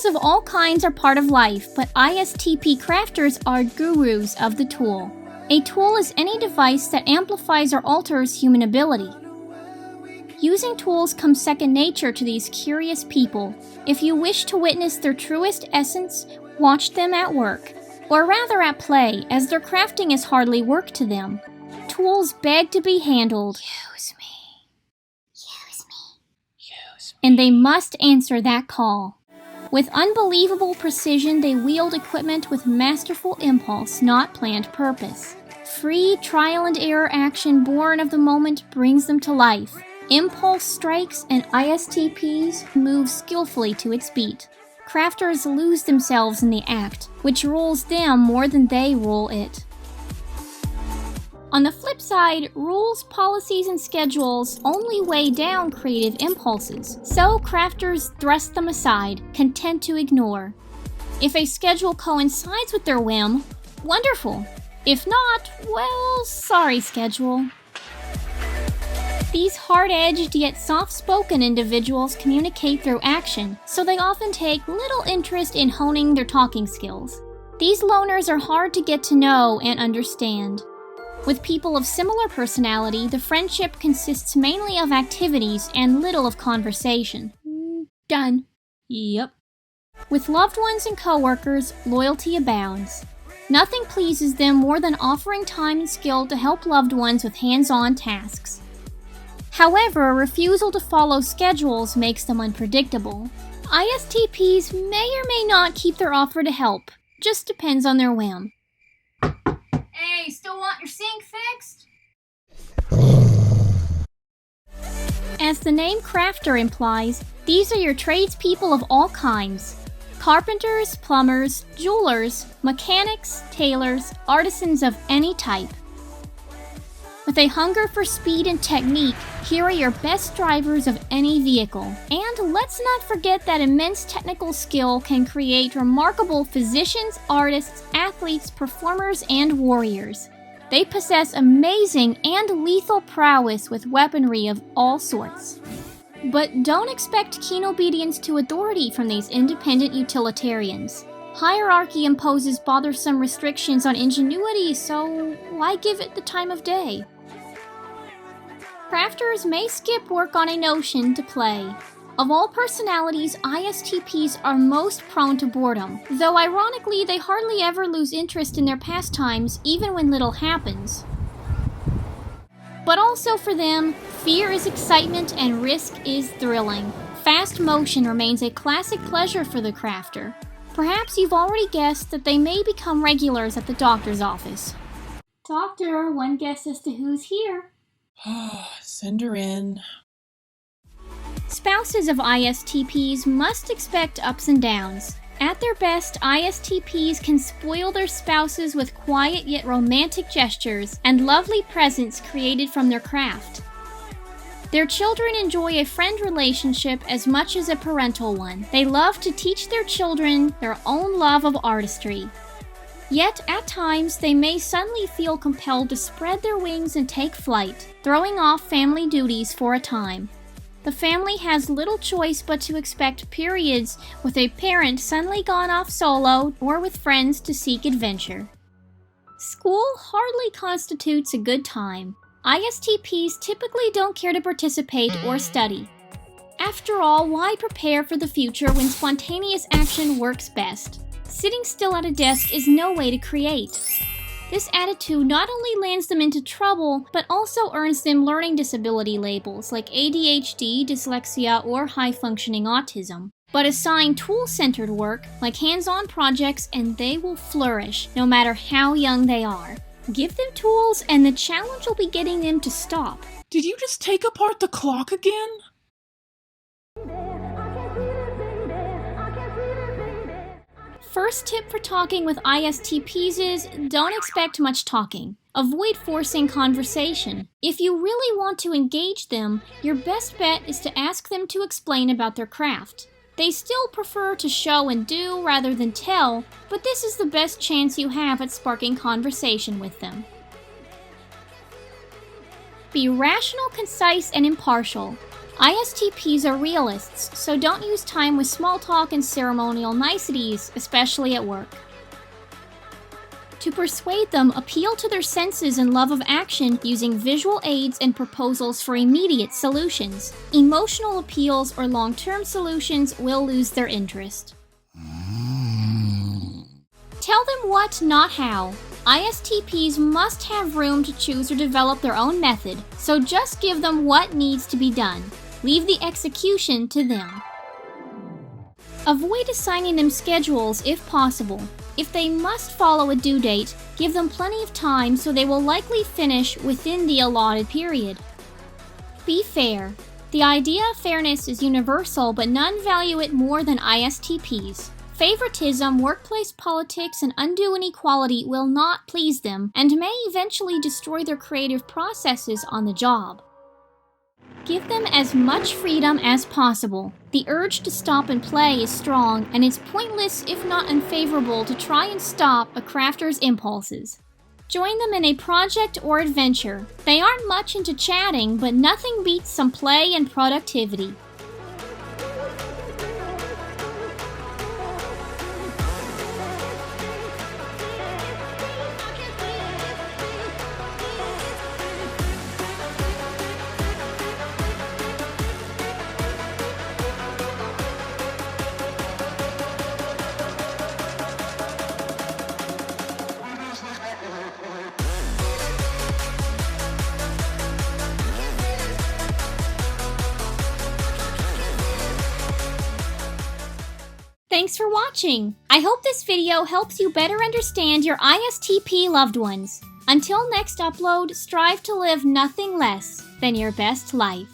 Tools of all kinds are part of life, but ISTP crafters are gurus of the tool. A tool is any device that amplifies or alters human ability. Using tools comes second nature to these curious people. If you wish to witness their truest essence, watch them at work, or rather at play, as their crafting is hardly work to them. Tools beg to be handled. Use me. Use me. Use me. And they must answer that call. With unbelievable precision, they wield equipment with masterful impulse, not planned purpose. Free trial and error action born of the moment brings them to life. Impulse strikes and ISTPs move skillfully to its beat. Crafters lose themselves in the act, which rules them more than they rule it. On the flip side, rules, policies, and schedules only weigh down creative impulses, so crafters thrust them aside, content to ignore. If a schedule coincides with their whim, wonderful. If not, well, sorry schedule. These hard-edged yet soft-spoken individuals communicate through action, so they often take little interest in honing their talking skills. These loners are hard to get to know and understand. With people of similar personality, the friendship consists mainly of activities and little of conversation. Done. Yep. With loved ones and coworkers, loyalty abounds. Nothing pleases them more than offering time and skill to help loved ones with hands-on tasks. However, a refusal to follow schedules makes them unpredictable. ISTPs may or may not keep their offer to help. Just depends on their whim. Hey, still want your sink fixed? As the name Crafter implies, these are your tradespeople of all kinds. Carpenters, plumbers, jewelers, mechanics, tailors, artisans of any type. With a hunger for speed and technique, here are your best drivers of any vehicle. And let's not forget that immense technical skill can create remarkable physicians, artists, athletes, performers, and warriors. They possess amazing and lethal prowess with weaponry of all sorts. But don't expect keen obedience to authority from these independent utilitarians. Hierarchy imposes bothersome restrictions on ingenuity, so why give it the time of day? Crafters may skip work on a notion to play. Of all personalities, ISTPs are most prone to boredom, though ironically they hardly ever lose interest in their pastimes even when little happens. But also for them, fear is excitement and risk is thrilling. Fast motion remains a classic pleasure for the crafter. Perhaps you've already guessed that they may become regulars at the doctor's office. Doctor, one guess as to who's here. Send her in. Spouses of ISTPs must expect ups and downs. At their best, ISTPs can spoil their spouses with quiet yet romantic gestures and lovely presents created from their craft. Their children enjoy a friend relationship as much as a parental one. They love to teach their children their own love of artistry. Yet, at times, they may suddenly feel compelled to spread their wings and take flight, throwing off family duties for a time. The family has little choice but to expect periods with a parent suddenly gone off solo or with friends to seek adventure. School hardly constitutes a good time. ISTPs typically don't care to participate or study. After all, why prepare for the future when spontaneous action works best? Sitting still at a desk is no way to create. This attitude not only lands them into trouble, but also earns them learning disability labels like ADHD, dyslexia, or high-functioning autism. But assign tool-centered work, like hands-on projects, and they will flourish, no matter how young they are. Give them tools, and the challenge will be getting them to stop. Did you just take apart the clock again? First tip for talking with ISTPs is, don't expect much talking. Avoid forcing conversation. If you really want to engage them, your best bet is to ask them to explain about their craft. They still prefer to show and do rather than tell, but this is the best chance you have at sparking conversation with them. Be rational, concise, and impartial. ISTPs are realists, so don't use time with small talk and ceremonial niceties, especially at work. To persuade them, appeal to their senses and love of action using visual aids and proposals for immediate solutions. Emotional appeals or long-term solutions will lose their interest. Tell them what, not how. ISTPs must have room to choose or develop their own method, so just give them what needs to be done. Leave the execution to them. Avoid assigning them schedules if possible. If they must follow a due date, give them plenty of time so they will likely finish within the allotted period. Be fair. The idea of fairness is universal, but none value it more than ISTPs. Favoritism, workplace politics, and undue inequality will not please them and may eventually destroy their creative processes on the job. Give them as much freedom as possible. The urge to stop and play is strong, and it's pointless if not unfavorable to try and stop a crafter's impulses. Join them in a project or adventure. They aren't much into chatting, but nothing beats some play and productivity. Thanks for watching! I hope this video helps you better understand your ISTP loved ones. Until next upload, strive to live nothing less than your best life.